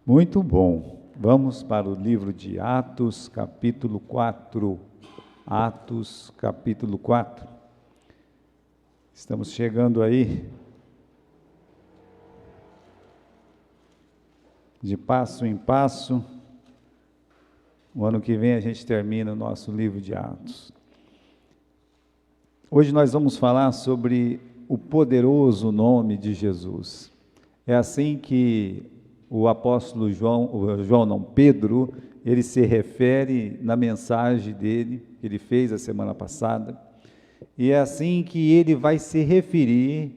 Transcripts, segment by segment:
Muito bom. Vamos para o livro de Atos, capítulo 4. Atos, capítulo 4. Estamos chegando aí, de passo em passo. O ano que vem a gente termina o nosso livro de Atos. Hoje nós vamos falar sobre o poderoso nome de Jesus. É assim que o apóstolo Pedro, ele se refere na mensagem dele, que ele fez a semana passada, e é assim que ele vai se referir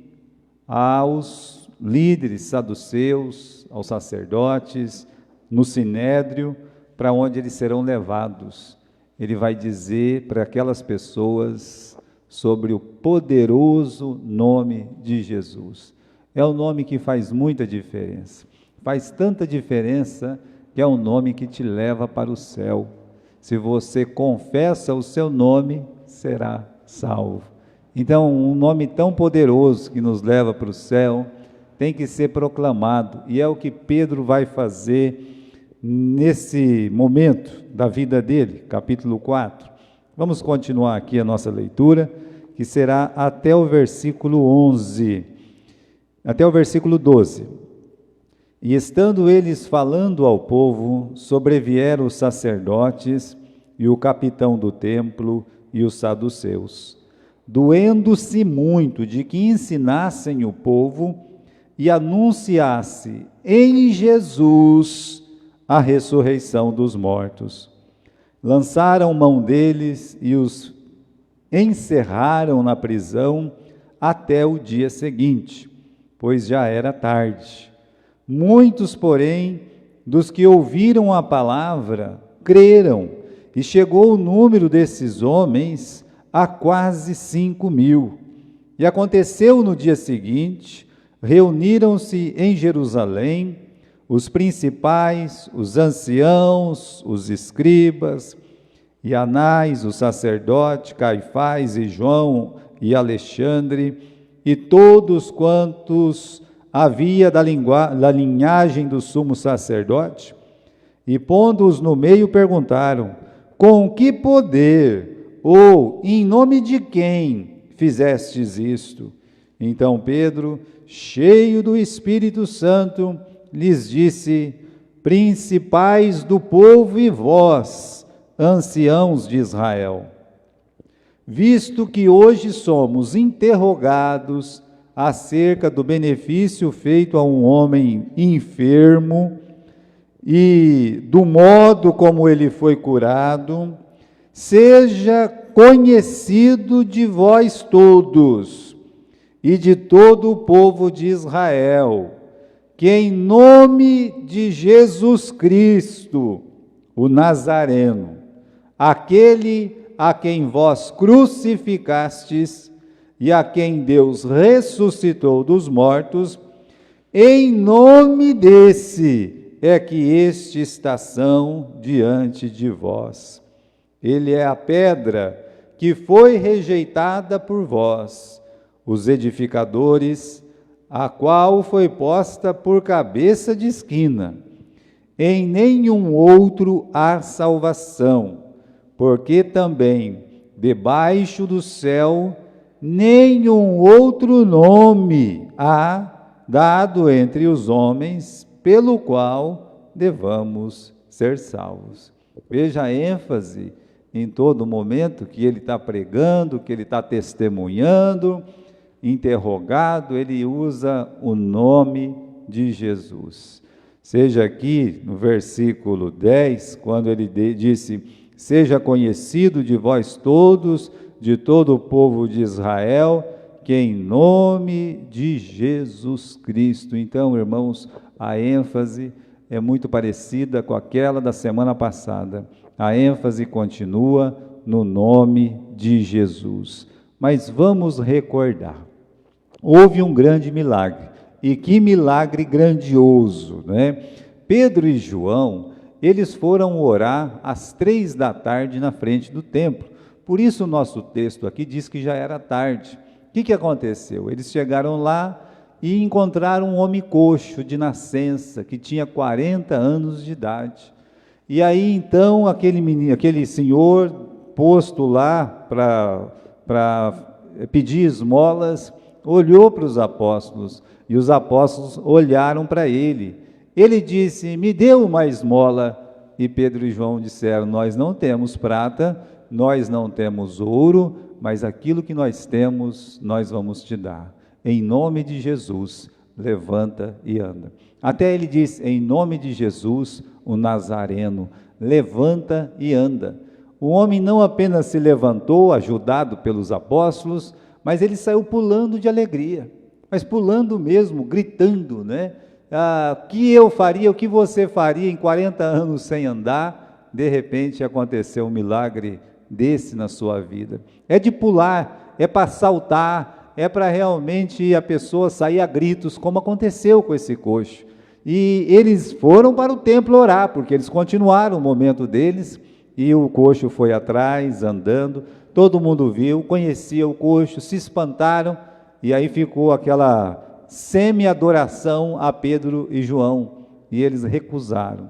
aos líderes saduceus, aos sacerdotes, no sinédrio, para onde eles serão levados. Ele vai dizer para aquelas pessoas sobre o poderoso nome de Jesus. É um nome que faz muita diferença. Faz tanta diferença que é um nome que te leva para o céu. Se você confessa o seu nome, será salvo. Então, um nome tão poderoso que nos leva para o céu tem que ser proclamado. E é o que Pedro vai fazer nesse momento da vida dele, capítulo 4. Vamos continuar aqui a nossa leitura, que será até o versículo 11, até o versículo 12. E estando eles falando ao povo, sobrevieram os sacerdotes e o capitão do templo e os saduceus, doendo-se muito de que ensinassem o povo e anunciasse em Jesus a ressurreição dos mortos. Lançaram mão deles e os encerraram na prisão até o dia seguinte, pois já era tarde. Muitos, porém, dos que ouviram a palavra, creram, e chegou o número desses homens a quase 5.000. E aconteceu no dia seguinte, reuniram-se em Jerusalém os principais, os anciãos, os escribas, e Anás, o sacerdote, Caifás e João e Alexandre, e todos quantos havia da linhagem do sumo sacerdote, e pondo-os no meio perguntaram, com que poder, ou em nome de quem fizestes isto? Então Pedro, cheio do Espírito Santo, lhes disse, principais do povo e vós, anciãos de Israel, visto que hoje somos interrogados acerca do benefício feito a um homem enfermo e do modo como ele foi curado, seja conhecido de vós todos e de todo o povo de Israel, que em nome de Jesus Cristo, o Nazareno, aquele a quem vós crucificastes, e a quem Deus ressuscitou dos mortos, em nome desse é que estes são diante de vós. Ele é a pedra que foi rejeitada por vós, os edificadores, a qual foi posta por cabeça de esquina. Em nenhum outro há salvação, porque também debaixo do céu nenhum outro nome há dado entre os homens, pelo qual devamos ser salvos. Veja a ênfase em todo momento que ele está pregando, que ele está testemunhando, interrogado, ele usa o nome de Jesus. Seja aqui no versículo 10, quando ele disse, seja conhecido de vós todos, de todo o povo de Israel, que em nome de Jesus Cristo. Então, irmãos, a ênfase é muito parecida com aquela da semana passada. A ênfase continua no nome de Jesus. Mas vamos recordar, houve um grande milagre, e que milagre grandioso, né? Pedro e João, eles foram orar às 3 da tarde na frente do templo. Por isso o nosso texto aqui diz que já era tarde. O que aconteceu? Eles chegaram lá, e encontraram um homem coxo de nascença, que tinha 40 anos de idade. E aí então aquele senhor posto lá para pedir esmolas, olhou para os apóstolos, e os apóstolos olharam para ele. Ele disse: me dê uma esmola. E Pedro e João disseram: nós não temos prata, nós não temos ouro, mas aquilo que nós temos, nós vamos te dar. Em nome de Jesus, levanta e anda. Até ele diz: em nome de Jesus, o Nazareno, levanta e anda. O homem não apenas se levantou, ajudado pelos apóstolos, mas ele saiu pulando de alegria, mas pulando mesmo, gritando, né? O que eu faria, o que você faria em 40 anos sem andar? De repente aconteceu um milagre desse na sua vida. É de pular, é para saltar, é para realmente a pessoa sair a gritos, como aconteceu com esse coxo. E eles foram para o templo orar, porque eles continuaram o momento deles, e o coxo foi atrás, andando, todo mundo viu, conhecia o coxo, se espantaram, e aí ficou aquela semi-adoração a Pedro e João, e eles recusaram.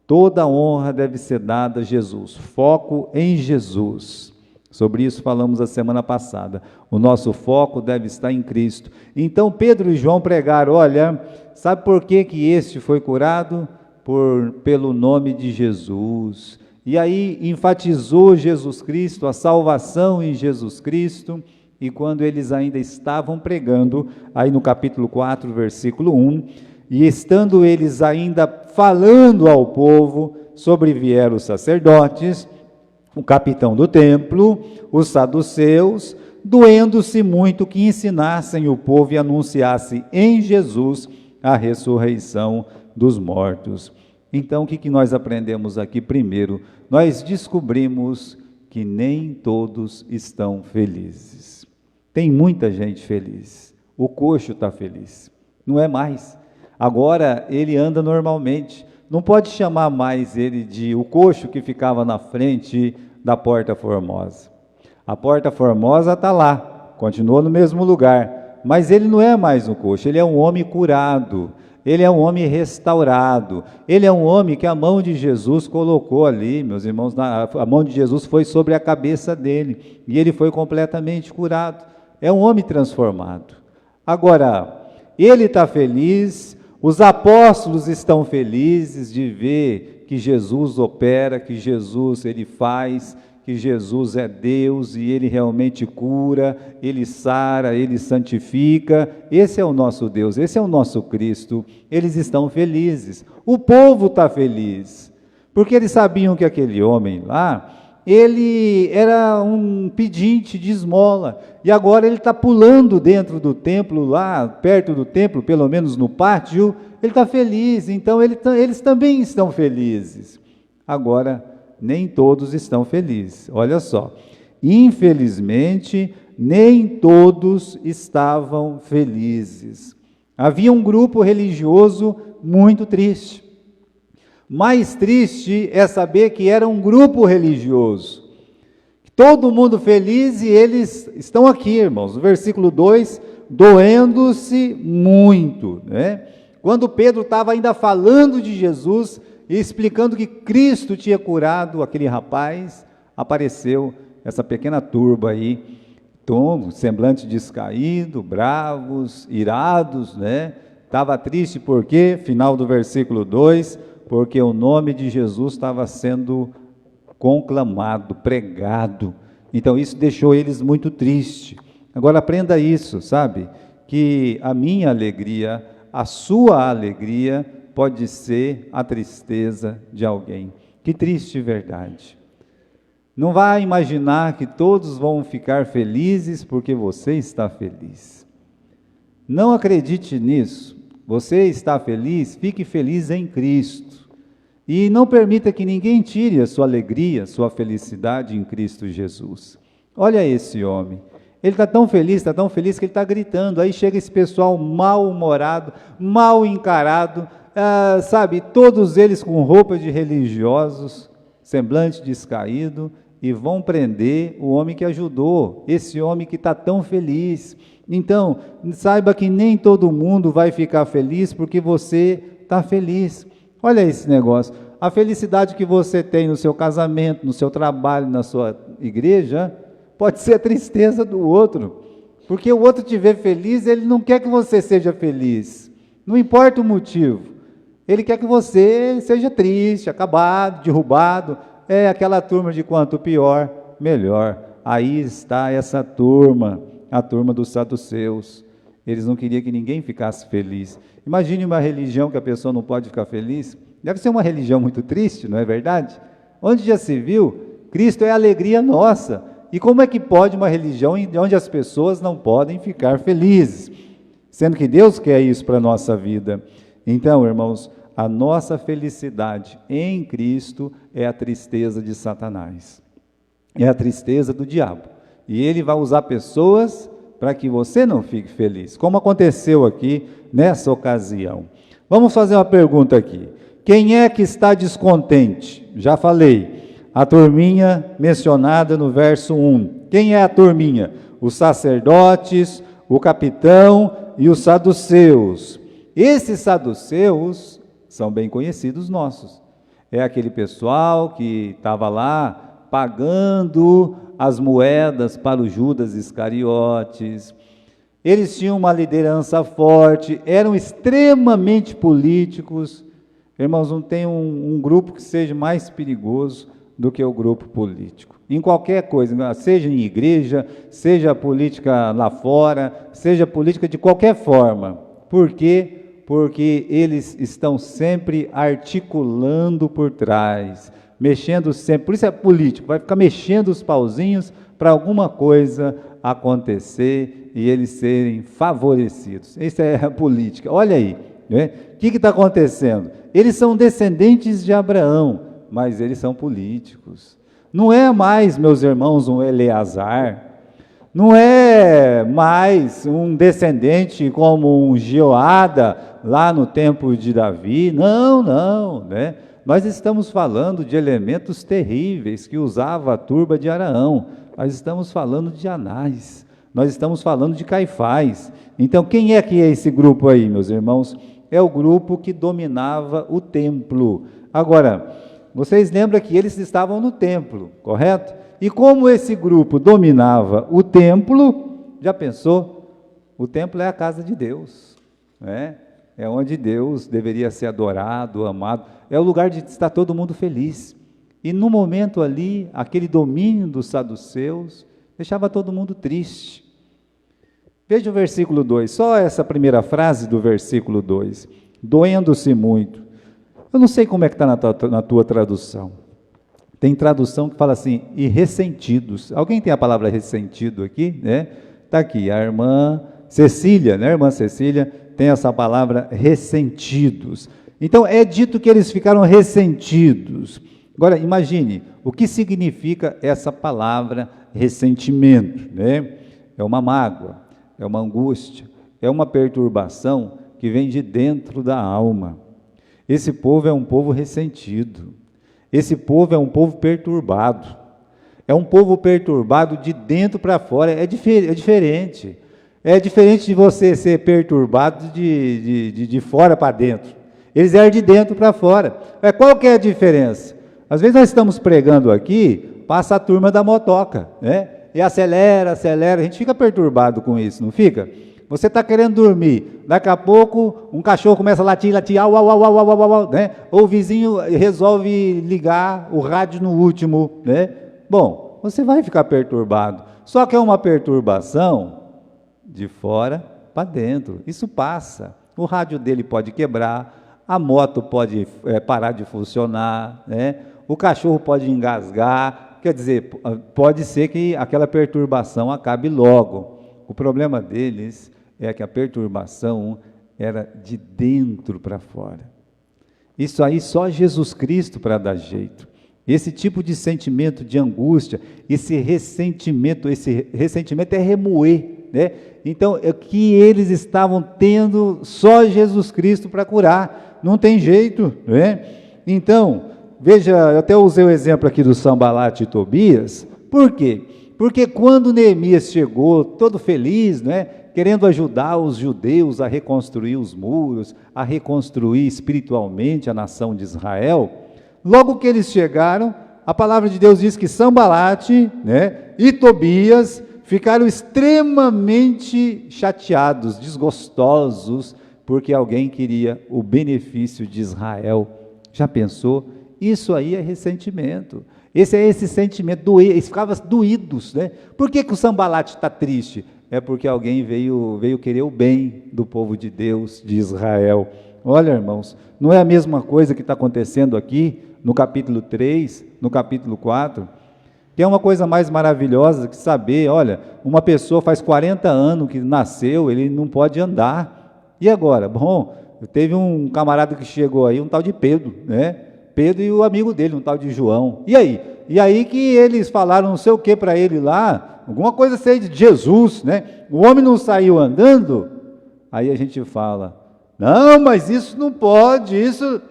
Toda honra deve ser dada a Jesus, foco em Jesus. Sobre isso falamos a semana passada. O nosso foco deve estar em Cristo. Então Pedro e João pregaram: olha, sabe por que este foi curado? Pelo nome de Jesus. E aí enfatizou Jesus Cristo, a salvação em Jesus Cristo. E quando eles ainda estavam pregando, aí no capítulo 4, versículo 1, e estando eles ainda falando ao povo, sobrevieram os sacerdotes, o capitão do templo, os saduceus, doendo-se muito que ensinassem o povo e anunciassem em Jesus a ressurreição dos mortos. Então, o que nós aprendemos aqui? Primeiro, nós descobrimos que nem todos estão felizes. Tem muita gente feliz. O coxo está feliz. Não é mais. Agora ele anda normalmente. Não pode chamar mais ele de o coxo que ficava na frente da Porta Formosa. A Porta Formosa está lá, continua no mesmo lugar. Mas ele não é mais um coxo, ele é um homem curado. Ele é um homem restaurado. Ele é um homem que a mão de Jesus colocou ali, meus irmãos, a mão de Jesus foi sobre a cabeça dele. E ele foi completamente curado. É um homem transformado. Agora, ele está feliz, os apóstolos estão felizes de ver que Jesus opera, que Jesus ele faz, que Jesus é Deus e ele realmente cura, ele sara, ele santifica. Esse é o nosso Deus, esse é o nosso Cristo. Eles estão felizes. O povo está feliz, porque eles sabiam que aquele homem lá, ele era um pedinte de esmola, e agora ele está pulando dentro do templo, lá perto do templo, pelo menos no pátio, ele está feliz, então eles também estão felizes. Agora, nem todos estão felizes, olha só, infelizmente, nem todos estavam felizes. Havia um grupo religioso muito triste. Mais triste é saber que era um grupo religioso, todo mundo feliz, e eles estão aqui, irmãos, no versículo 2, doendo-se muito, né? Quando Pedro estava ainda falando de Jesus e explicando que Cristo tinha curado aquele rapaz, apareceu essa pequena turba aí, tom, semblante descaído, bravos, irados, né? Estava triste porque, final do versículo 2, porque o nome de Jesus estava sendo conclamado, pregado. Então isso deixou eles muito tristes. Agora aprenda isso, sabe? Que a minha alegria, a sua alegria, pode ser a tristeza de alguém. Que triste verdade. Não vá imaginar que todos vão ficar felizes porque você está feliz. Não acredite nisso. Você está feliz, fique feliz em Cristo. E não permita que ninguém tire a sua alegria, sua felicidade em Cristo Jesus. Olha esse homem. Ele está tão feliz que ele está gritando. Aí chega esse pessoal mal-humorado, mal encarado, sabe, todos eles com roupa de religiosos, semblante descaído, e vão prender o homem que ajudou, esse homem que está tão feliz. Então, saiba que nem todo mundo vai ficar feliz porque você está feliz. Olha esse negócio, a felicidade que você tem no seu casamento, no seu trabalho, na sua igreja, pode ser a tristeza do outro, porque o outro te vê feliz, ele não quer que você seja feliz, não importa o motivo, ele quer que você seja triste, acabado, derrubado. É aquela turma de quanto pior, melhor. Aí está essa turma, a turma dos saduceus. Eles não queriam que ninguém ficasse feliz. Imagine uma religião que a pessoa não pode ficar feliz. Deve ser uma religião muito triste, não é verdade? Onde já se viu, Cristo é a alegria nossa. E como é que pode uma religião onde as pessoas não podem ficar felizes? Sendo que Deus quer isso para a nossa vida. Então, irmãos, a nossa felicidade em Cristo é a tristeza de Satanás. É a tristeza do diabo. E ele vai usar pessoas para que você não fique feliz, como aconteceu aqui nessa ocasião. Vamos fazer uma pergunta aqui. Quem é que está descontente? Já falei, a turminha mencionada no verso 1. Quem é a turminha? Os sacerdotes, o capitão e os saduceus. Esses saduceus são bem conhecidos nossos. É aquele pessoal que estava lá pagando as moedas para o Judas Iscariotes. Eles tinham uma liderança forte, eram extremamente políticos. Irmãos, não tem um grupo que seja mais perigoso do que o grupo político. Em qualquer coisa, seja em igreja, seja política lá fora, seja política de qualquer forma. Por quê? Porque eles estão sempre articulando por trás, mexendo sempre, por isso é político, vai ficar mexendo os pauzinhos para alguma coisa acontecer e eles serem favorecidos. Isso é a política. Olha aí, né? O que está acontecendo? Eles são descendentes de Abraão, mas eles são políticos. Não é mais, meus irmãos, um Eleazar, não é mais um descendente como um Jeoada lá no tempo de Davi, não, né? Nós estamos falando de elementos terríveis que usava a turba de Araão, nós estamos falando de Anás, nós estamos falando de Caifás. Então quem é que é esse grupo aí, meus irmãos? É o grupo que dominava o templo. Agora, vocês lembram que eles estavam no templo, correto? E como esse grupo dominava o templo, já pensou? O templo é a casa de Deus, né? É onde Deus deveria ser adorado, amado, é o lugar de estar todo mundo feliz. E no momento ali, aquele domínio dos saduceus deixava todo mundo triste. Veja o versículo 2, só essa primeira frase do versículo 2, doendo-se muito. Eu não sei como é que está na tua tradução. Tem tradução que fala assim, e ressentidos. Alguém tem a palavra ressentido aqui, né? Está aqui, a irmã Cecília, né? A irmã Cecília tem essa palavra ressentidos. Então, é dito que eles ficaram ressentidos. Agora, imagine, o que significa essa palavra ressentimento, né? É uma mágoa, é uma angústia, é uma perturbação que vem de dentro da alma. Esse povo é um povo ressentido. Esse povo é um povo perturbado. É um povo perturbado de dentro para fora. É diferente. É diferente de você ser perturbado de fora para dentro. Eles eram de dentro para fora. Qual que é a diferença? Às vezes nós estamos pregando aqui, passa a turma da motoca, né? E acelera, a gente fica perturbado com isso, não fica? Você está querendo dormir, daqui a pouco um cachorro começa a latir, au, né? Ou o vizinho resolve ligar o rádio no último, né? Bom, você vai ficar perturbado, só que é uma perturbação de fora para dentro, isso passa, o rádio dele pode quebrar, a moto pode parar de funcionar, né? O cachorro pode engasgar, quer dizer, pode ser que aquela perturbação acabe logo. O problema deles é que a perturbação era de dentro para fora. Isso aí só Jesus Cristo para dar jeito. Esse tipo de sentimento de angústia, esse ressentimento é remoer, né? Então, é que eles estavam tendo só Jesus Cristo para curar, não tem jeito, né? Então, veja, eu até usei o exemplo aqui do Sanbalate e Tobias. Por quê? Porque quando Neemias chegou, todo feliz, né, querendo ajudar os judeus a reconstruir os muros, a reconstruir espiritualmente a nação de Israel, logo que eles chegaram, a palavra de Deus diz que Sanbalate, né, e Tobias ficaram extremamente chateados, desgostosos, porque alguém queria o benefício de Israel. Já pensou? Isso aí é ressentimento. Esse sentimento, eles ficavam doídos, né? Por que o Sanbalate está triste? É porque alguém veio querer o bem do povo de Deus, de Israel. Olha, irmãos, não é a mesma coisa que está acontecendo aqui, no capítulo 3, no capítulo 4, que é uma coisa mais maravilhosa que saber, olha, uma pessoa faz 40 anos que nasceu, ele não pode andar. E agora? Bom, teve um camarada que chegou aí, um tal de Pedro, né? Pedro e o amigo dele, um tal de João. E aí? E aí que eles falaram não sei o que para ele lá, alguma coisa sei de Jesus, né? O homem não saiu andando? Aí a gente fala, não, mas isso não pode, isso...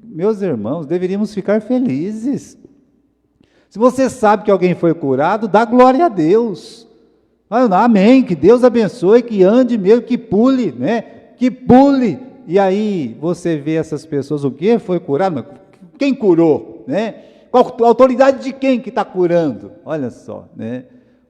Meus irmãos, deveríamos ficar felizes. Se você sabe que alguém foi curado, dá glória a Deus. Amém, que Deus abençoe, que ande mesmo, que pule, né? Que pule. E aí você vê essas pessoas, o quê? Foi curado? Mas quem curou, né? Qual a autoridade de quem que está curando? Olha só, né?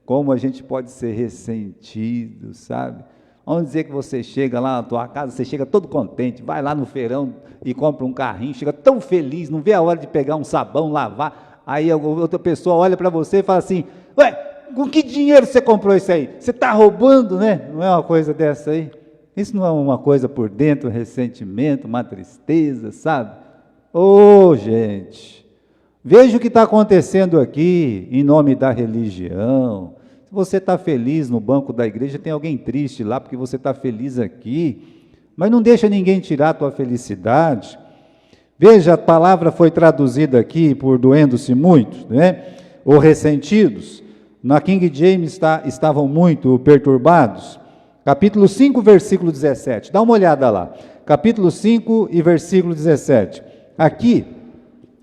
Como a gente pode ser ressentido, sabe? Vamos dizer que você chega lá na tua casa, você chega todo contente, vai lá no feirão e compra um carrinho, chega tão feliz, não vê a hora de pegar um sabão, lavar, aí outra pessoa olha para você e fala assim, ué, com que dinheiro você comprou isso aí? Você está roubando, né? Não é uma coisa dessa aí? Isso não é uma coisa por dentro, um ressentimento, uma tristeza, sabe? Ô, gente, veja o que está acontecendo aqui em nome da religião. Se você está feliz no banco da igreja, tem alguém triste lá porque você está feliz aqui, mas não deixa ninguém tirar a tua felicidade. Veja, a palavra foi traduzida aqui por doendo-se muito, né? Ou ressentidos. Na King James estavam muito perturbados. Capítulo 5, versículo 17. Dá uma olhada lá. Capítulo 5 e versículo 17. Aqui,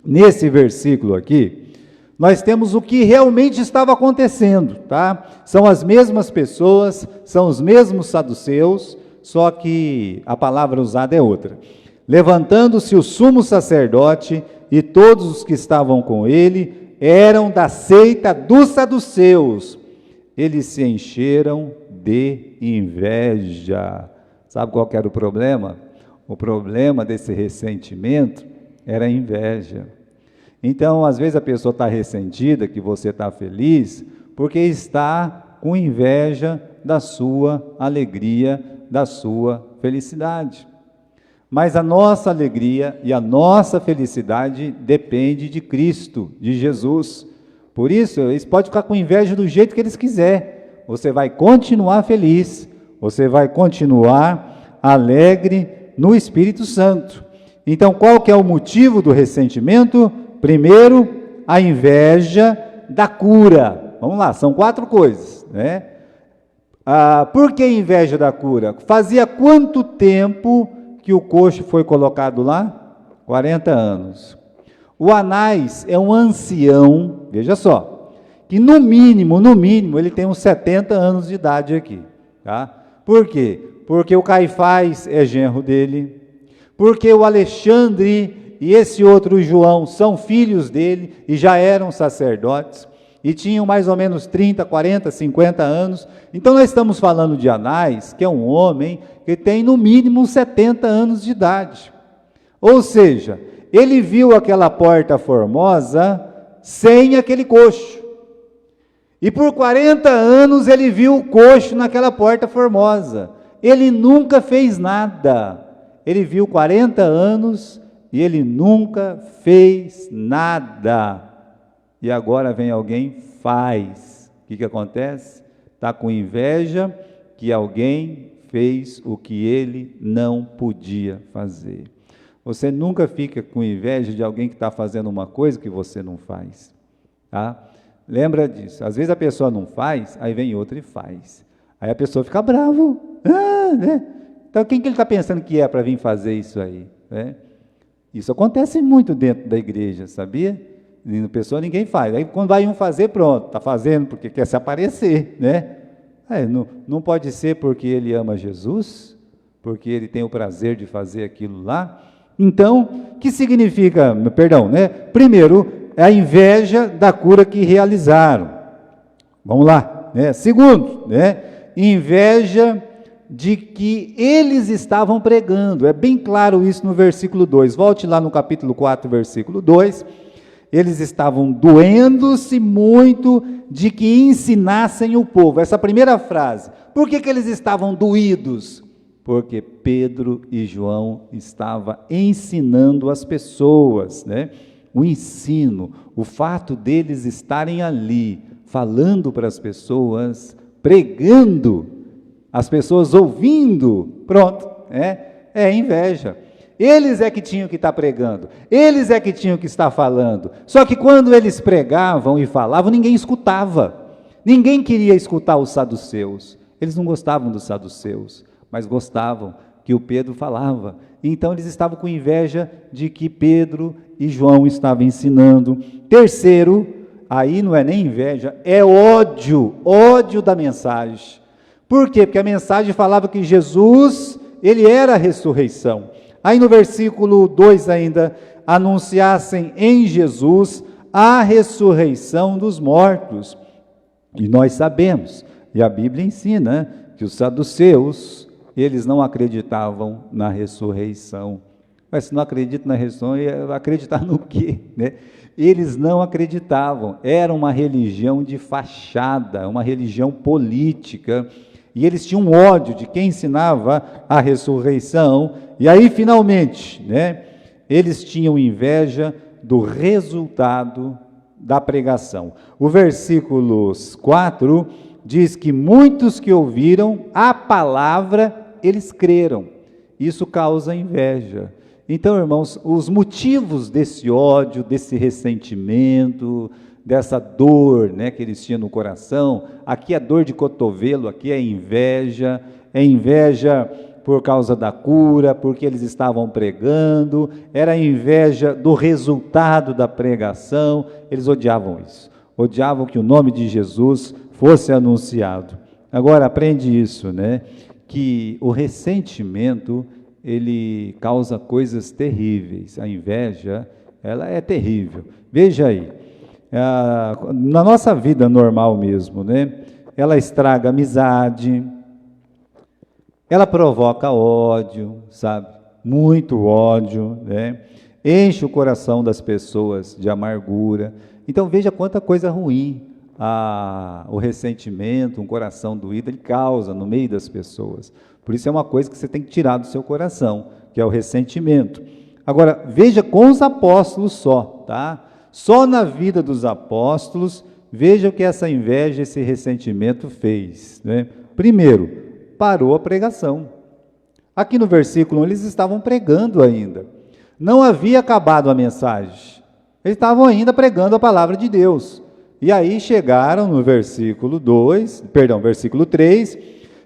nesse versículo aqui, nós temos o que realmente estava acontecendo, tá? São as mesmas pessoas, são os mesmos saduceus, só que a palavra usada é outra. Levantando-se o sumo sacerdote e todos os que estavam com ele eram da seita dos saduceus. Eles se encheram de inveja. Sabe qual que era o problema? O problema desse ressentimento era a inveja. Então, às vezes a pessoa está ressentida, que você está feliz, porque está com inveja da sua alegria, da sua felicidade. Mas a nossa alegria e a nossa felicidade depende de Cristo, de Jesus. Por isso, eles podem ficar com inveja do jeito que eles quiserem. Você vai continuar feliz, você vai continuar alegre no Espírito Santo. Então, qual que é o motivo do ressentimento? Primeiro, a inveja da cura. Vamos lá, são 4 coisas, né? Por que inveja da cura? Fazia quanto tempo que o coxo foi colocado lá? 40 anos. O Anás é um ancião, veja só, que no mínimo, ele tem uns 70 anos de idade aqui, tá? Por quê? Porque o Caifás é genro dele, porque o Alexandre e esse outro João são filhos dele e já eram sacerdotes, e tinham mais ou menos 30, 40, 50 anos. Então nós estamos falando de Anás, que é um homem que tem no mínimo 70 anos de idade. Ou seja, ele viu aquela porta formosa sem aquele coxo. E por 40 anos ele viu o coxo naquela porta formosa. Ele nunca fez nada. Ele viu 40 anos e ele nunca fez nada. E agora vem alguém, faz. O que acontece? Está com inveja que alguém fez o que ele não podia fazer. Você nunca fica com inveja de alguém que está fazendo uma coisa que você não faz. Tá? Lembra disso. Às vezes a pessoa não faz, aí vem outra e faz. Aí a pessoa fica bravo. Né? Então quem que ele está pensando que é para vir fazer isso aí? Né? Isso acontece muito dentro da igreja, sabia? E na pessoa ninguém faz. Aí quando vai um fazer, pronto, está fazendo porque quer se aparecer, né? Não pode ser porque ele ama Jesus, porque ele tem o prazer de fazer aquilo lá. Então, que significa, perdão, né? Primeiro, é a inveja da cura que realizaram. Vamos lá, né? Segundo, né? Inveja de que eles estavam pregando. É bem claro isso no versículo 2. Volte lá no capítulo 4, versículo 2. Eles estavam doendo-se muito de que ensinassem o povo. Essa primeira frase. Por que eles estavam doídos? Porque Pedro e João estavam ensinando as pessoas, né? O ensino, o fato deles estarem ali, falando para as pessoas, pregando, as pessoas ouvindo, pronto, é inveja. Eles é que tinham que estar pregando, eles é que tinham que estar falando. Só que quando eles pregavam e falavam, ninguém escutava. Ninguém queria escutar os saduceus. Eles não gostavam dos saduceus, mas gostavam que o Pedro falava. Então eles estavam com inveja de que Pedro e João estavam ensinando. Terceiro, aí não é nem inveja, é ódio da mensagem. Por quê? Porque a mensagem falava que Jesus, ele era a ressurreição. Aí no versículo 2 ainda, anunciassem em Jesus a ressurreição dos mortos. E nós sabemos, e a Bíblia ensina, que os saduceus, eles não acreditavam na ressurreição. Mas se não acredita na ressurreição, acreditar no quê, né? Eles não acreditavam, era uma religião de fachada, uma religião política, e eles tinham ódio de quem ensinava a ressurreição. E aí finalmente, né, eles tinham inveja do resultado da pregação. O versículo 4 diz que muitos que ouviram a palavra, eles creram. Isso causa inveja. Então, irmãos, os motivos desse ódio, desse ressentimento, dessa dor, né, que eles tinham no coração, aqui é dor de cotovelo, aqui é inveja por causa da cura, porque eles estavam pregando, era inveja do resultado da pregação, eles odiavam isso, odiavam que o nome de Jesus fosse anunciado. Agora, aprende isso, né, que o ressentimento, ele causa coisas terríveis, a inveja, ela é terrível. Veja aí, na nossa vida normal mesmo, né, ela estraga a amizade, ela provoca ódio, sabe? Muito ódio, né? Enche o coração das pessoas de amargura. Então veja quanta coisa ruim o ressentimento, um coração doído, ele causa no meio das pessoas. Por isso é uma coisa que você tem que tirar do seu coração, que é o ressentimento. Agora, veja com os apóstolos só, tá? Só na vida dos apóstolos, veja o que essa inveja, esse ressentimento fez, né? Primeiro, parou a pregação. Aqui no versículo 1, eles estavam pregando ainda. Não havia acabado a mensagem. Eles estavam ainda pregando a palavra de Deus. E aí chegaram no versículo 3,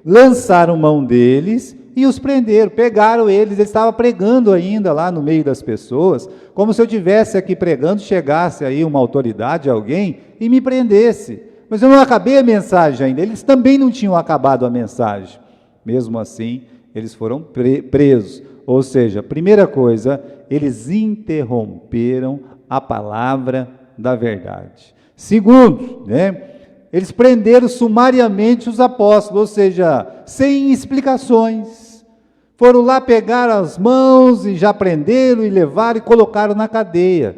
lançaram mão deles e os prenderam, pegaram eles estavam pregando ainda lá no meio das pessoas, como se eu estivesse aqui pregando, chegasse aí uma autoridade, alguém, e me prendesse. Mas eu não acabei a mensagem ainda, eles também não tinham acabado a mensagem. Mesmo assim, eles foram presos. Ou seja, primeira coisa, eles interromperam a palavra da verdade. Segundo, né, eles prenderam sumariamente os apóstolos, ou seja, sem explicações. Foram lá, pegaram as mãos e já prenderam e levaram e colocaram na cadeia.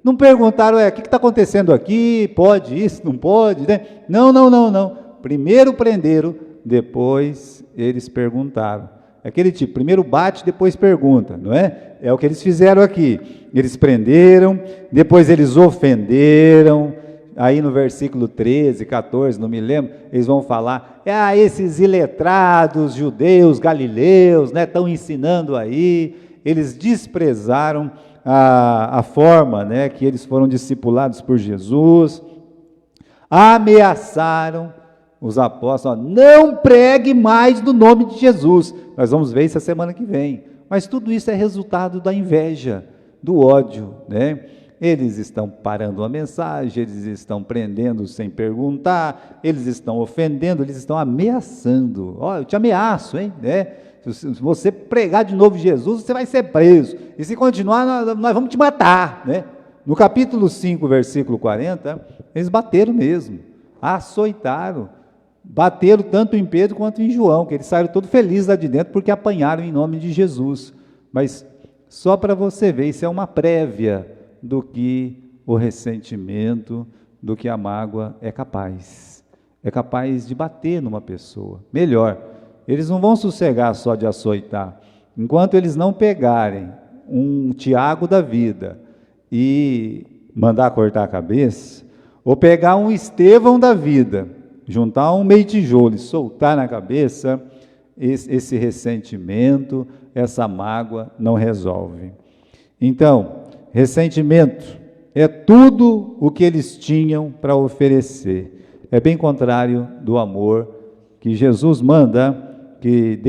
Não perguntaram, o que está acontecendo aqui? Pode isso? Não pode? Né? Não. Primeiro prenderam, depois eles perguntaram. É aquele tipo, primeiro bate, depois pergunta, não é? É o que eles fizeram aqui. Eles prenderam, depois eles ofenderam. Aí no versículo 13, 14, não me lembro, eles vão falar, esses iletrados, judeus, galileus, né, estão ensinando aí. Eles desprezaram a forma, né, que eles foram discipulados por Jesus, ameaçaram os apóstolos, não pregue mais no nome de Jesus. Nós vamos ver isso a semana que vem. Mas tudo isso é resultado da inveja, do ódio, né? Eles estão parando uma mensagem, eles estão prendendo sem perguntar, eles estão ofendendo, eles estão ameaçando. Ó, eu te ameaço, hein? Né? Se você pregar de novo Jesus, você vai ser preso. E se continuar, nós vamos te matar, né? No capítulo 5, versículo 40, eles bateram mesmo, açoitaram, bateram tanto em Pedro quanto em João, que eles saíram todos felizes lá de dentro porque apanharam em nome de Jesus. Mas só para você ver, isso é uma prévia do que o ressentimento, do que a mágoa é capaz. É capaz de bater numa pessoa. Melhor, eles não vão sossegar só de açoitar. Enquanto eles não pegarem um Tiago da vida e mandar cortar a cabeça, ou pegar um Estevão da vida, juntar um meio tijolo e soltar na cabeça, esse ressentimento, essa mágoa não resolve. Então, ressentimento é tudo o que eles tinham para oferecer. É bem contrário do amor que Jesus manda, que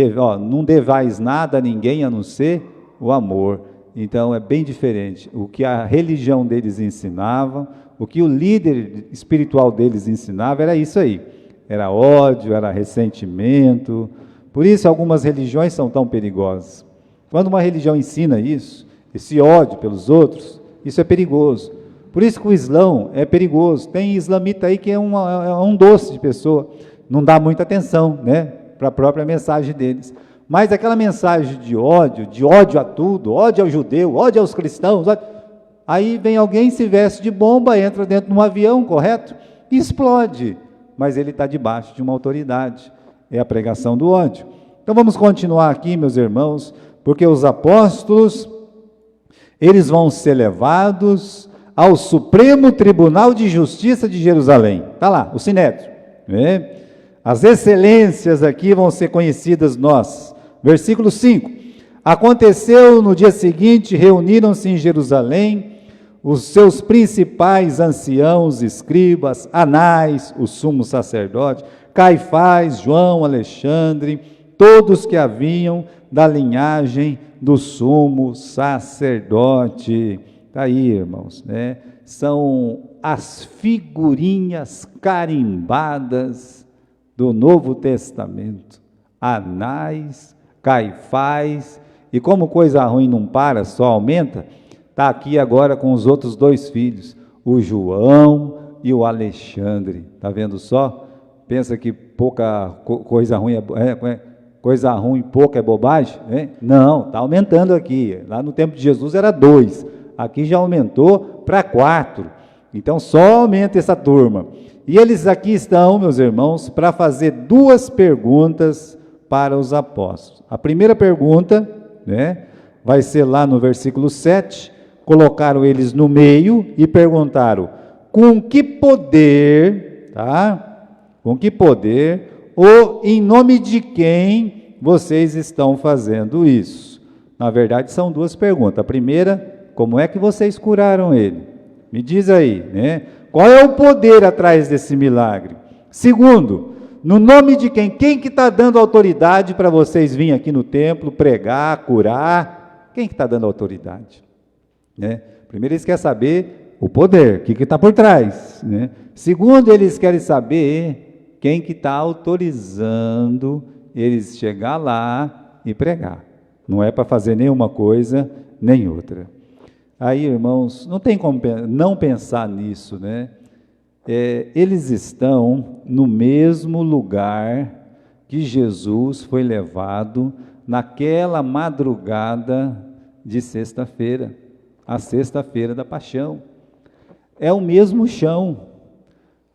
não devais nada a ninguém a não ser o amor. Então é bem diferente. O que a religião deles ensinava, o que o líder espiritual deles ensinava era isso aí. Era ódio, era ressentimento. Por isso algumas religiões são tão perigosas. Quando uma religião ensina isso, esse ódio pelos outros, isso é perigoso. Por isso que o Islão é perigoso. Tem islamita aí que é um doce de pessoa, não dá muita atenção, né, para a própria mensagem deles. Mas aquela mensagem de ódio a tudo, ódio ao judeu, ódio aos cristãos, aí vem alguém, se veste de bomba, entra dentro de um avião, correto? E explode. Mas ele está debaixo de uma autoridade. É a pregação do ódio. Então vamos continuar aqui, meus irmãos, porque os apóstolos, eles vão ser levados ao Supremo Tribunal de Justiça de Jerusalém. Está lá, o Sinédrio. Né? As excelências aqui vão ser conhecidas nós. Versículo 5. Aconteceu no dia seguinte, reuniram-se em Jerusalém os seus principais anciãos, escribas, Anás, o sumo sacerdote, Caifás, João, Alexandre, todos que haviam da linhagem do sumo sacerdote. Está aí, irmãos, né? São as figurinhas carimbadas do Novo Testamento. Anás, Caifás, e como coisa ruim não para, só aumenta, está aqui agora com os outros dois filhos, o João e o Alexandre. Está vendo só? Pensa que pouca coisa ruim coisa ruim, pouco é bobagem? Não, está aumentando aqui. Lá no tempo de Jesus era 2, aqui já aumentou para 4. Então só aumenta essa turma. E eles aqui estão, meus irmãos, para fazer 2 perguntas para os apóstolos. A primeira pergunta, né, vai ser lá no versículo 7, colocaram eles no meio e perguntaram: com que poder, tá? Com que poder, ou em nome de quem vocês estão fazendo isso? Na verdade, são 2 perguntas. A primeira, como é que vocês curaram ele? Me diz aí, né? Qual é o poder atrás desse milagre? Segundo, no nome de quem? Quem que está dando autoridade para vocês virem aqui no templo, pregar, curar? Quem que está dando autoridade? Né? Primeiro eles querem saber o poder, o que está por trás, né? Segundo, eles querem saber quem que está autorizando eles chegar lá e pregar. Não é para fazer nenhuma coisa, nem outra. Aí, irmãos, não tem como não pensar nisso, né? Eles estão no mesmo lugar que Jesus foi levado naquela madrugada de sexta-feira, a sexta-feira da paixão. É o mesmo chão.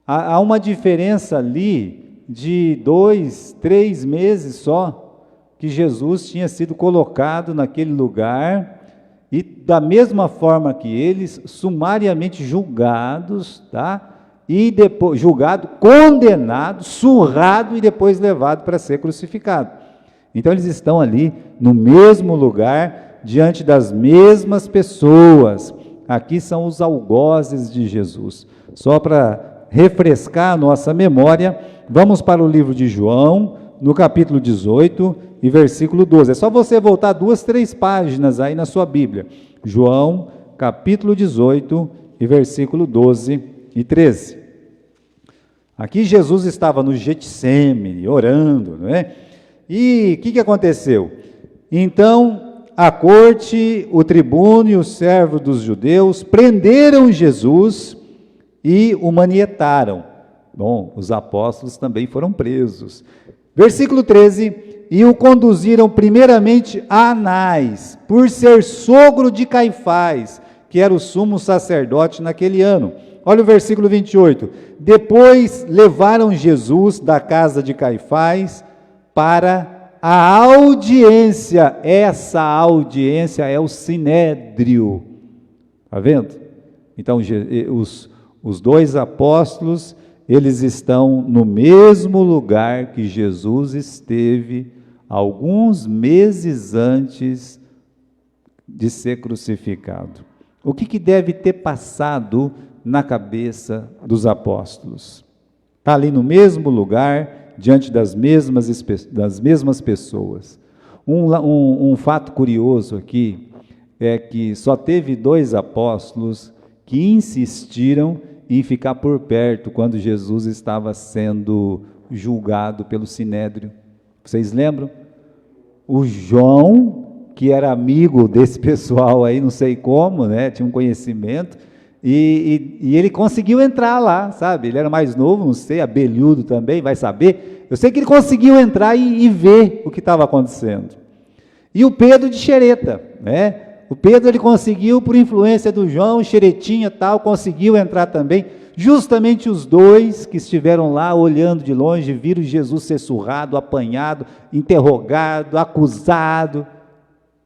Há uma diferença ali de 2, 3 meses só, que Jesus tinha sido colocado naquele lugar, e da mesma forma que eles, sumariamente julgados, tá? E depois julgado, condenado, surrado e depois levado para ser crucificado. Então eles estão ali no mesmo lugar, diante das mesmas pessoas. Aqui são os algozes de Jesus. Só para refrescar a nossa memória, vamos para o livro de João, no capítulo 18 e versículo 12. É só você voltar 2, 3 páginas aí na sua Bíblia. João, capítulo 18, e versículo 12 e 13. Aqui Jesus estava no Getsêmani, orando, não é? E o que aconteceu? Então, a corte, o tribuno e o servo dos judeus prenderam Jesus e o manietaram. Bom, os apóstolos também foram presos. Versículo 13, e o conduziram primeiramente a Anás, por ser sogro de Caifás, que era o sumo sacerdote naquele ano. Olha o versículo 28, depois levaram Jesus da casa de Caifás para a audiência, essa audiência é o sinédrio, está vendo? Então os dois apóstolos, eles estão no mesmo lugar que Jesus esteve alguns meses antes de ser crucificado. O que deve ter passado na cabeça dos apóstolos? Está ali no mesmo lugar, diante das mesmas pessoas. Um fato curioso aqui é que só teve 2 apóstolos que insistiram em ficar por perto quando Jesus estava sendo julgado pelo Sinédrio. Vocês lembram? O João, que era amigo desse pessoal aí, não sei como, né? Tinha um conhecimento, e ele conseguiu entrar lá, sabe? Ele era mais novo, não sei, abelhudo também, vai saber. Eu sei que ele conseguiu entrar e ver o que estava acontecendo. E o Pedro de xereta, né? O Pedro, ele conseguiu, por influência do João, xeretinha tal, conseguiu entrar também. Justamente os 2 que estiveram lá olhando de longe, viram Jesus ser surrado, apanhado, interrogado, acusado.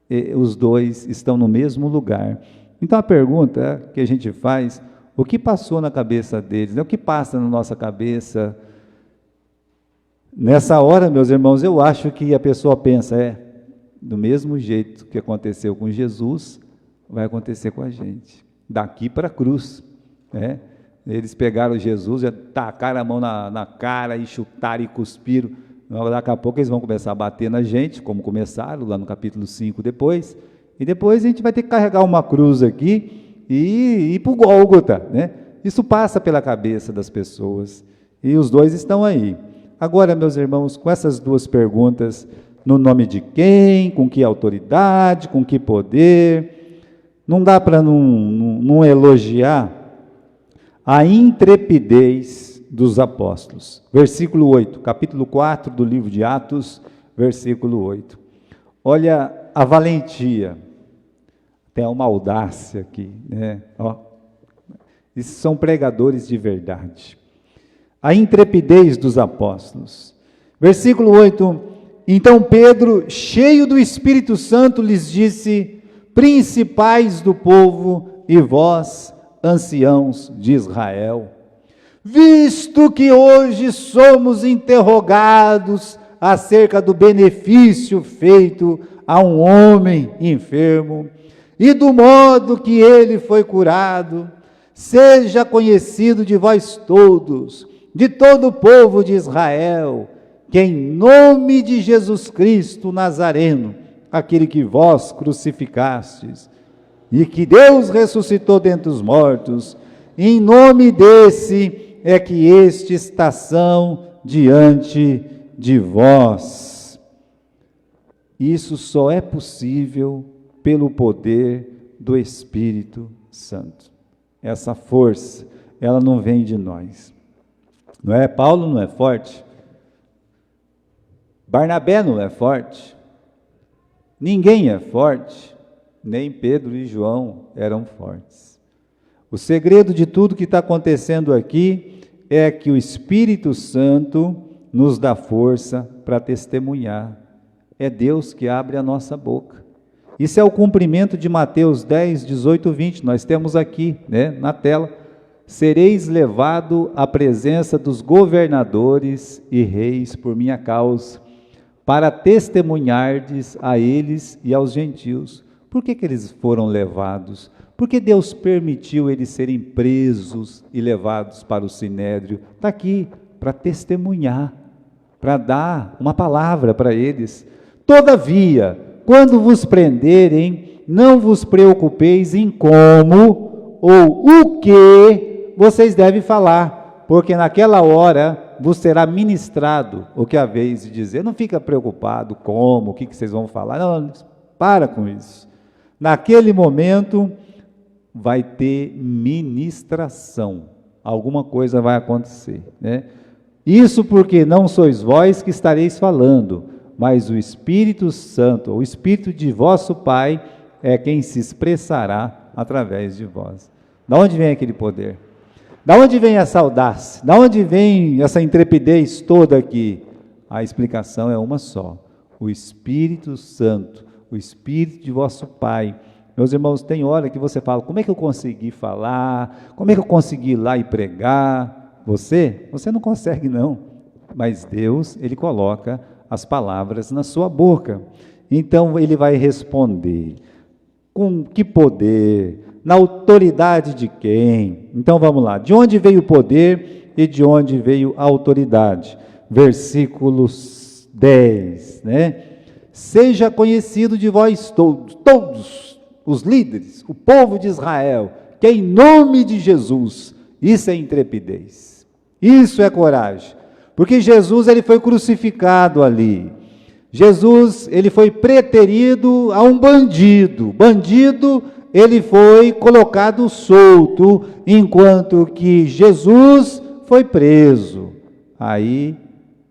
E os 2 estão no mesmo lugar. Então a pergunta que a gente faz, o que passou na cabeça deles? O que passa na nossa cabeça? Nessa hora, meus irmãos, eu acho que a pessoa pensa, do mesmo jeito que aconteceu com Jesus, vai acontecer com a gente, daqui para a cruz, né? Eles pegaram Jesus, já tacaram a mão na cara e chutaram e cuspiram. Daqui a pouco eles vão começar a bater na gente, como começaram lá no capítulo 5 depois, e depois a gente vai ter que carregar uma cruz aqui e ir para o Gólgota, né? Isso passa pela cabeça das pessoas, e os 2 estão aí. Agora, meus irmãos, com essas 2 perguntas, no nome de quem, com que autoridade, com que poder, não dá para não elogiar a intrepidez dos apóstolos. Versículo 8, capítulo 4 do livro de Atos, versículo 8. Olha a valentia, tem uma audácia aqui, né? Esses são pregadores de verdade. A intrepidez dos apóstolos. Versículo 8, então Pedro, cheio do Espírito Santo, lhes disse, principais do povo e vós, anciãos de Israel, visto que hoje somos interrogados acerca do benefício feito a um homem enfermo e do modo que ele foi curado, seja conhecido de vós todos, de todo o povo de Israel, que em nome de Jesus Cristo Nazareno, aquele que vós crucificastes, e que Deus ressuscitou dentre os mortos, em nome desse é que estes são diante de vós. Isso só é possível pelo poder do Espírito Santo. Essa força, ela não vem de nós. Não é? Paulo não é forte. Barnabé não é forte. Ninguém é forte. Nem Pedro e João eram fortes. O segredo de tudo que está acontecendo aqui é que o Espírito Santo nos dá força para testemunhar. É Deus que abre a nossa boca. Isso é o cumprimento de Mateus 10, 18, 20. Nós temos aqui, né, na tela. Sereis levado à presença dos governadores e reis por minha causa, para testemunhardes a eles e aos gentios. Por que eles foram levados? Porque Deus permitiu eles serem presos e levados para o Sinédrio. Está aqui, para testemunhar, para dar uma palavra para eles. Todavia, quando vos prenderem, não vos preocupeis em como ou o que vocês devem falar, porque naquela hora vos será ministrado o que haveis de dizer. Não fica preocupado como, o que vocês vão falar. Não, para com isso. Naquele momento vai ter ministração. Alguma coisa vai acontecer, né? Isso porque não sois vós que estareis falando, mas o Espírito Santo, o Espírito de vosso Pai, é quem se expressará através de vós. Da onde vem aquele poder? Da onde vem essa audácia? Da onde vem essa intrepidez toda aqui? A explicação é uma só: o Espírito Santo, o Espírito de vosso Pai. Meus irmãos, tem hora que você fala, como é que eu consegui falar? Como é que eu consegui ir lá e pregar? Você não consegue não, mas Deus, Ele coloca as palavras na sua boca. Então Ele vai responder, com que poder, na autoridade de quem? Então vamos lá, de onde veio o poder e de onde veio a autoridade? Versículos 10, né? Seja conhecido de vós todos os líderes, o povo de Israel, que em nome de Jesus, isso é intrepidez, isso é coragem, porque Jesus, ele foi crucificado ali, Jesus, ele foi preterido a um bandido, ele foi colocado solto, enquanto que Jesus foi preso. Aí,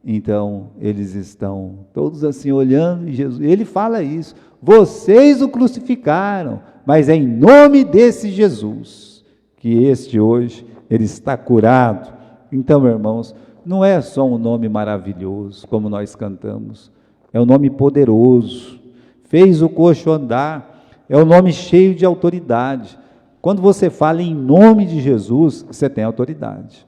então, eles estão todos assim olhando, e Jesus, ele fala isso, vocês o crucificaram, mas é em nome desse Jesus, que este hoje, ele está curado. Então, irmãos, não é só um nome maravilhoso, como nós cantamos, é um nome poderoso, fez o coxo andar, é um nome cheio de autoridade. Quando você fala em nome de Jesus, você tem autoridade.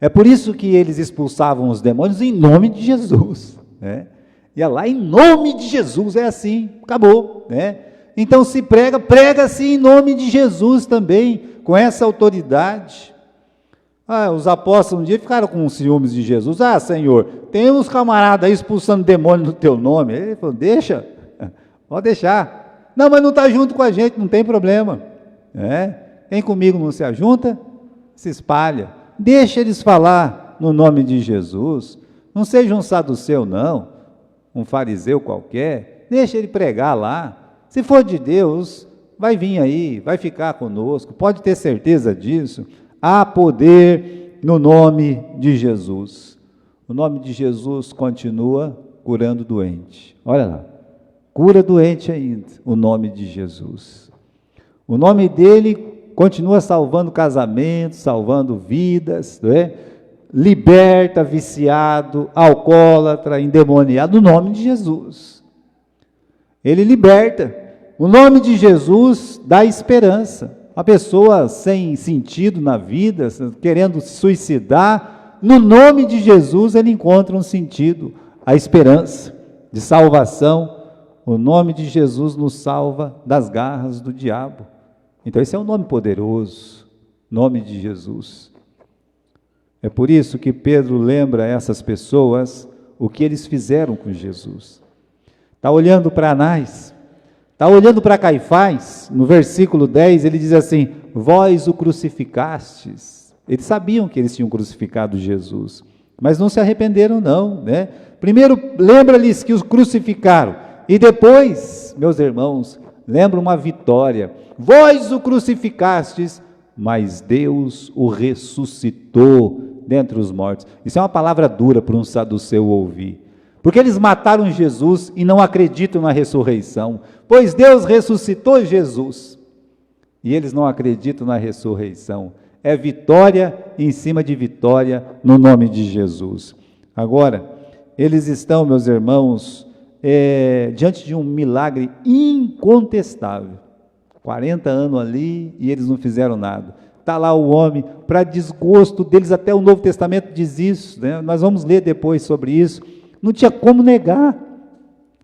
É por isso que eles expulsavam os demônios em nome de Jesus, né? Ia lá em nome de Jesus, é assim, acabou, né? Então se prega assim em nome de Jesus também, com essa autoridade. Os apóstolos um dia ficaram com ciúmes de Jesus. Senhor, tem uns camaradas aí expulsando demônio no teu nome. Ele falou, deixa, pode deixar. Não, mas não está junto com a gente, não tem problema. Quem comigo não se ajunta, se espalha. Deixa eles falar no nome de Jesus. Não seja um saduceu, não, um fariseu qualquer. Deixa ele pregar lá. Se for de Deus, vai vir aí, vai ficar conosco. Pode ter certeza disso. Há poder no nome de Jesus. O nome de Jesus continua curando doente. Olha lá, cura doente ainda, o nome de Jesus. O nome dele continua salvando casamentos, salvando vidas, não é? Liberta viciado, alcoólatra, endemoniado, no nome de Jesus. Ele liberta. O nome de Jesus dá esperança. A pessoa sem sentido na vida, querendo se suicidar, no nome de Jesus ele encontra um sentido, a esperança de salvação. O nome de Jesus nos salva das garras do diabo. Então esse é um nome poderoso, nome de Jesus. É por isso que Pedro lembra essas pessoas o que eles fizeram com Jesus. Está olhando para Anás, está olhando para Caifás, no versículo 10, ele diz assim, vós o crucificastes. Eles sabiam que eles tinham crucificado Jesus, mas não se arrependeram não, né? Primeiro, lembra-lhes que os crucificaram, e depois, meus irmãos, lembra uma vitória. Vós o crucificastes, mas Deus o ressuscitou dentre os mortos. Isso é uma palavra dura para um saduceu ouvir. Porque eles mataram Jesus e não acreditam na ressurreição. Pois Deus ressuscitou Jesus. E eles não acreditam na ressurreição. É vitória em cima de vitória no nome de Jesus. Agora, eles estão, meus irmãos, diante de um milagre incontestável. 40 anos ali e eles não fizeram nada. Está lá o homem, para desgosto deles, até o Novo Testamento diz isso, né? Nós vamos ler depois sobre isso. Não tinha como negar,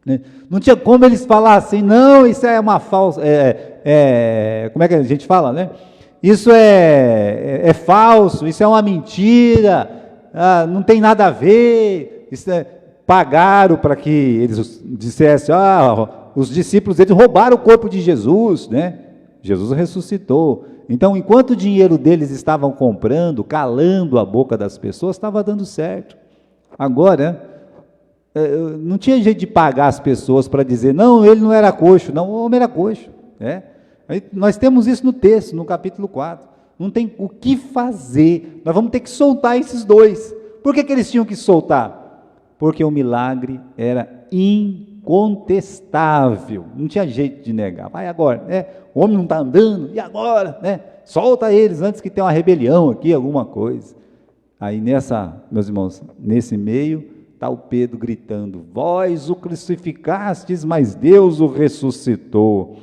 né? Não tinha como eles falar assim, não, isso é uma falsa, como é que a gente fala, né? Isso é falso, isso é uma mentira, não tem nada a ver, pagaram para que eles dissessem, os discípulos, eles roubaram o corpo de Jesus, né? Jesus ressuscitou. Então, enquanto o dinheiro deles estavam comprando, calando a boca das pessoas, estava dando certo. Agora, não tinha jeito de pagar as pessoas para dizer, não, ele não era coxo, não, o homem era coxo. Aí, nós temos isso no texto, no capítulo 4. Não tem o que fazer, nós vamos ter que soltar esses dois. Por que eles tinham que soltar? Porque o milagre era incontestável, não tinha jeito de negar. Vai agora, o homem não está andando, e agora? Solta eles antes que tenha uma rebelião aqui, alguma coisa. Aí meus irmãos, nesse meio, está o Pedro gritando, vós o crucificastes, mas Deus o ressuscitou.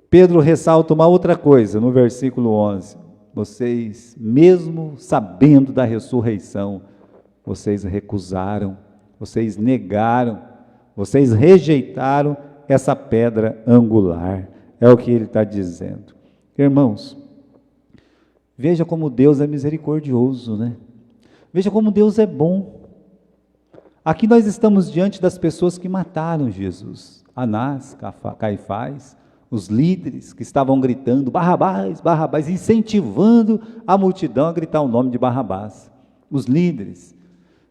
Pedro ressalta uma outra coisa, no versículo 11, vocês, mesmo sabendo da ressurreição, vocês recusaram, vocês negaram, vocês rejeitaram essa pedra angular, é o que ele está dizendo. Irmãos, veja como Deus é misericordioso, né? Veja como Deus é bom. Aqui nós estamos diante das pessoas que mataram Jesus, Anás, Caifás, os líderes que estavam gritando, Barrabás, Barrabás, incentivando a multidão a gritar o nome de Barrabás. Os líderes.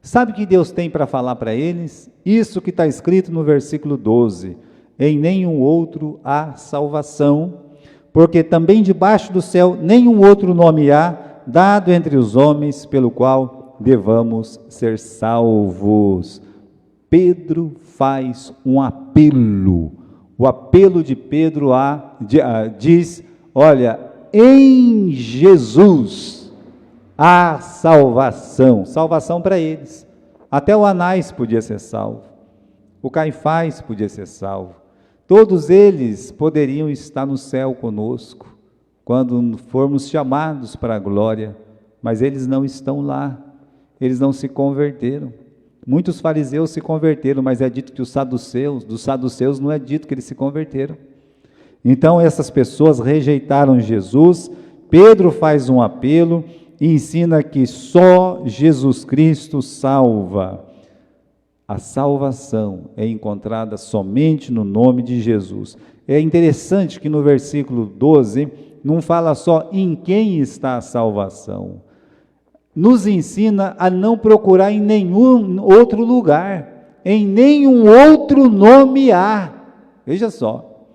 Sabe o que Deus tem para falar para eles? Isso que está escrito no versículo 12. Em nenhum outro há salvação, porque também debaixo do céu nenhum outro nome há, dado entre os homens, pelo qual devamos ser salvos. Pedro faz um apelo. O apelo de Pedro diz, olha, em Jesus há salvação, salvação para eles. Até o Anás podia ser salvo, o Caifás podia ser salvo, todos eles poderiam estar no céu conosco, quando formos chamados para a glória, mas eles não estão lá, eles não se converteram. Muitos fariseus se converteram, mas é dito que dos saduceus não é dito que eles se converteram. Então essas pessoas rejeitaram Jesus. Pedro faz um apelo e ensina que só Jesus Cristo salva. A salvação é encontrada somente no nome de Jesus. É interessante que no versículo 12 não fala só em quem está a salvação. Nos ensina a não procurar em nenhum outro lugar, em nenhum outro nome há. Veja só,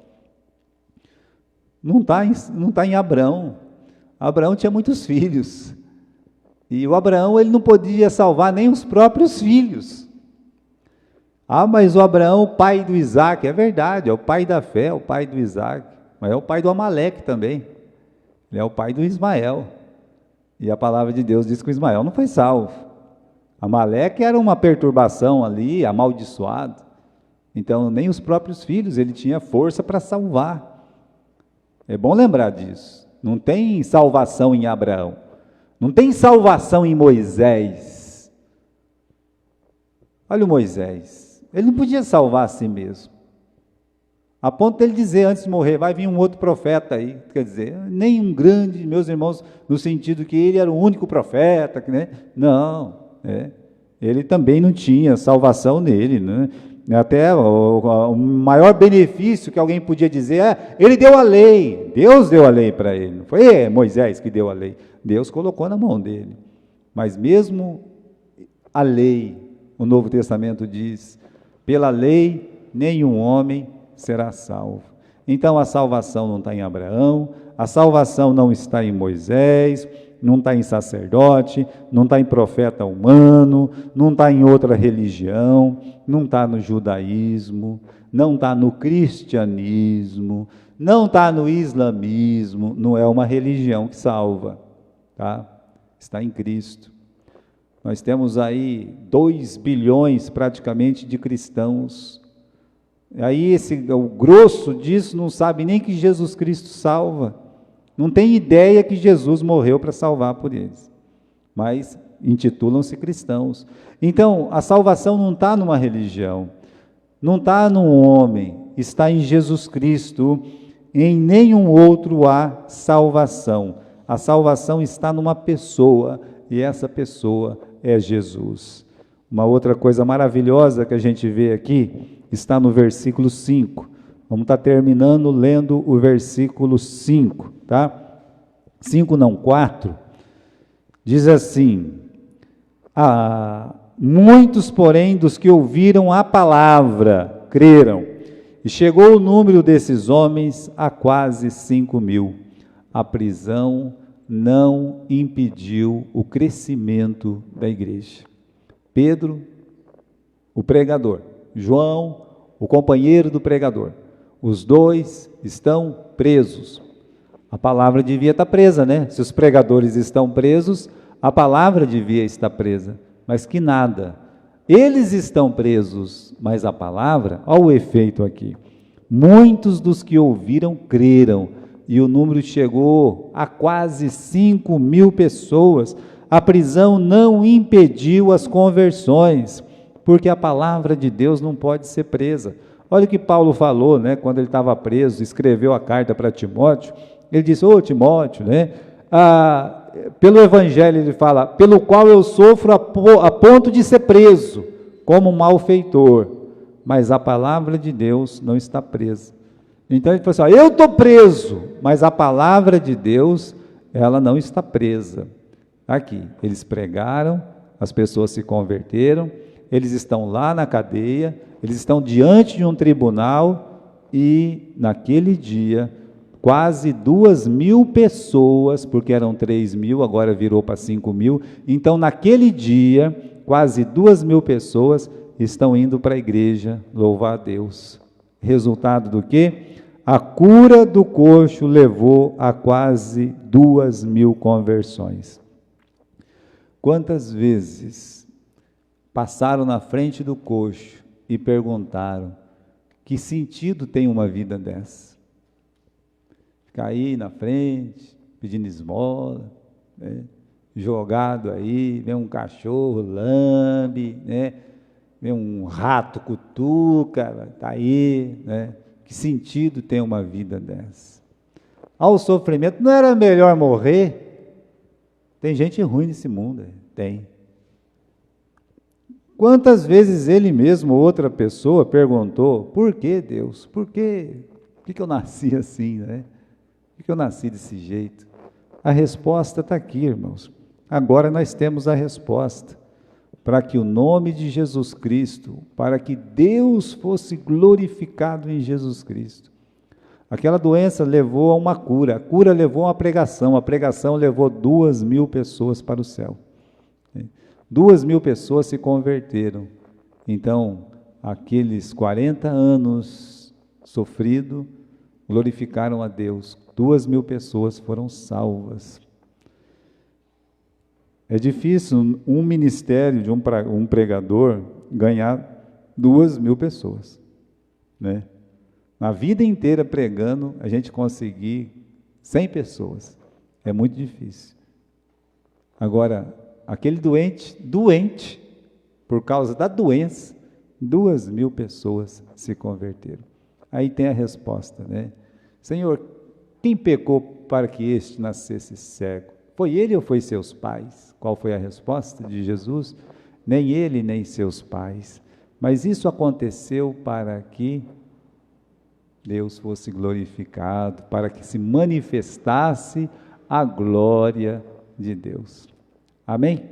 não está em Abraão. Abraão tinha muitos filhos, e o Abraão ele não podia salvar nem os próprios filhos. Mas o Abraão, o pai do Isaac, é verdade, é o pai da fé, é o pai do Isaac, mas é o pai do Amaleque também, ele é o pai do Ismael. E a palavra de Deus diz que o Ismael não foi salvo. Amaleque era uma perturbação ali, amaldiçoado. Então, nem os próprios filhos ele tinha força para salvar. É bom lembrar disso. Não tem salvação em Abraão. Não tem salvação em Moisés. Olha o Moisés. Ele não podia salvar a si mesmo. A ponto de ele dizer antes de morrer, vai vir um outro profeta aí, quer dizer, nem um grande, meus irmãos, no sentido que ele era o único profeta, né? Não, ele também não tinha salvação nele, né? Até o maior benefício que alguém podia dizer é, ele deu a lei, Deus deu a lei para ele, não foi Moisés que deu a lei, Deus colocou na mão dele, mas mesmo a lei, o Novo Testamento diz, pela lei nenhum homem será salvo. Então a salvação não está em Abraão, a salvação não está em Moisés, não está em sacerdote, não está em profeta humano, não está em outra religião, não está no judaísmo, não está no cristianismo, não está no islamismo, não é uma religião que salva, tá? Está em Cristo. Nós temos aí 2 bilhões praticamente de cristãos. Aí o grosso disso não sabe nem que Jesus Cristo salva, não tem ideia que Jesus morreu para salvar por eles, mas intitulam-se cristãos. Então a salvação não está numa religião, não está num homem, está em Jesus Cristo, em nenhum outro há salvação. A salvação está numa pessoa, e essa pessoa é Jesus. Uma outra coisa maravilhosa que a gente vê aqui está no versículo 5. Vamos estar terminando lendo o versículo 5, tá? 5 não, 4. Diz assim: muitos, porém, dos que ouviram a palavra, creram, e chegou o número desses homens a quase 5.000. A prisão não impediu o crescimento da igreja. Pedro, o pregador, João, o companheiro do pregador, os dois estão presos. A palavra devia estar presa, né? Se os pregadores estão presos, a palavra devia estar presa, mas que nada. Eles estão presos, mas a palavra, olha o efeito aqui. Muitos dos que ouviram creram, e o número chegou a quase 5.000 pessoas. A prisão não impediu as conversões, porque a palavra de Deus não pode ser presa. Olha o que Paulo falou, né, quando ele estava preso, escreveu a carta para Timóteo. Ele disse: ô Timóteo, né, pelo evangelho ele fala, pelo qual eu sofro a ponto de ser preso, como um malfeitor, mas a palavra de Deus não está presa. Então ele falou assim: eu estou preso, mas a palavra de Deus, ela não está presa. Aqui, eles pregaram, as pessoas se converteram, eles estão lá na cadeia, eles estão diante de um tribunal, e naquele dia, quase 2.000 pessoas, porque eram 3.000, agora virou para 5.000, então naquele dia, quase 2.000 pessoas estão indo para a igreja louvar a Deus. Resultado do quê? A cura do coxo levou a quase 2.000 conversões. Quantas vezes passaram na frente do coxo e perguntaram: que sentido tem uma vida dessa? Ficar aí na frente, pedindo esmola, né? Jogado aí, vem um cachorro, lambe, né? Vem um rato, cutuca, está aí, né? Que sentido tem uma vida dessa? Ao sofrimento, não era melhor morrer? Tem gente ruim nesse mundo, tem. Quantas vezes ele mesmo, outra pessoa, perguntou: por que Deus? Por que eu nasci assim, né? Por que eu nasci desse jeito? A resposta está aqui, irmãos. Agora nós temos a resposta. Para que o nome de Jesus Cristo, para que Deus fosse glorificado em Jesus Cristo. Aquela doença levou a uma cura, a cura levou a uma pregação, a pregação levou 2.000 pessoas para o céu. 2.000 pessoas se converteram. Então, aqueles 40 anos sofridos, glorificaram a Deus. 2.000 pessoas foram salvas. É difícil um ministério de um pregador ganhar 2.000 pessoas, né? Na vida inteira pregando, a gente conseguir 100 pessoas, é muito difícil. Agora, aquele doente, por causa da doença, 2.000 pessoas se converteram. Aí tem a resposta, né? Senhor, quem pecou para que este nascesse cego? Foi ele ou foi seus pais? Qual foi a resposta de Jesus? Nem ele, nem seus pais. Mas isso aconteceu para que Deus fosse glorificado, para que se manifestasse a glória de Deus. Amém?